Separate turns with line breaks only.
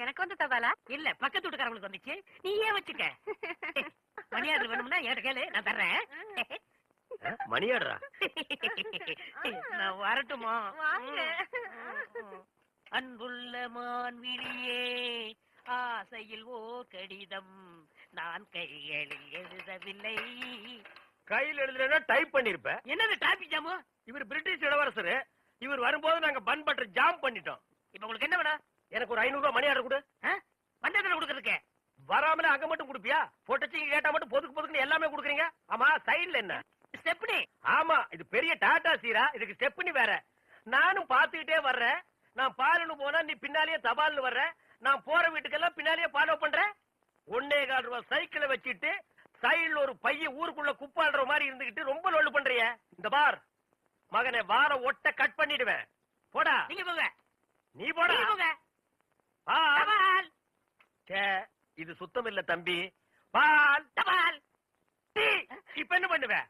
எனக்கு வந்து தபாலா
இல்ல பக்கத்து வீட்டுக்காரங்களுக்கு வந்துச்சு. நீ ஏன் வச்சுக்க. மணியாடு வேணும்னா என்கிட்ட கேளு, நான் தர்றேன்.
மணியாடுறா?
நான் வரட்டுமா?
வாங்க.
அன்புள்ள மான்விழியே, ஆசையில் ஓர் கடிதம் நான் கைகளில் எழுதவில்லை.
கையில் எழுதுனா டைப் பண்ணிருப்ப.
என்னது டாபிக் ஜாமு?
இவர் பிரிட்டிஷ் இளவரசர். இவர் வரும்போது நாங்க பன் பட்டர் ஜாம் பண்ணிட்டோம்.
இப்ப உங்களுக்கு என்ன வேணும்?
எனக்கு ஒரு 500 ரூபாய் மணியாடு கொடு.
பண்டத்துல கொடுக்கறதுக்கு
வராமல அங்க மட்டும் கொடுப்பியா? போட்டச்சிக்கு கேட்டா மட்டும் பொதுக்கு எல்லாமே கொடுக்குறீங்க. ஆமா, சைடுல என்ன
ஸ்டெப்னி?
ஆமா, இது பெரிய டாடா சீரா, இதுக்கு ஸ்டெப்னி வேற. நானும் பாத்துக்கிட்டே வர்றேன். நான் பாலுன்னு போனா நீ பின்னாலேயே தபால்னு வர்ற. நான் போற வீட்டுக்கெல்லாம் பின்னாலேயே ஃபாலோ பண்றேன். 1.25 ரூபாய் சைக்கிளை வச்சுட்டு சைடுல ஒரு பைய ஊருக்குள்ள குப்பாடுற மாதிரி இருந்துகிட்டு ரொம்ப லொல்லு பண்றிய. இந்த பார் மகனே, வார ஒட்ட கட் பண்ணிடுவேன். போடா.
நீங்க போங்க.
நீ போடா.
நீங்க போங்க.
பால். இது சுத்தம் இல்ல தம்பி. பால்.
தபால்.
இப்ப என்ன பண்ணுவேன்?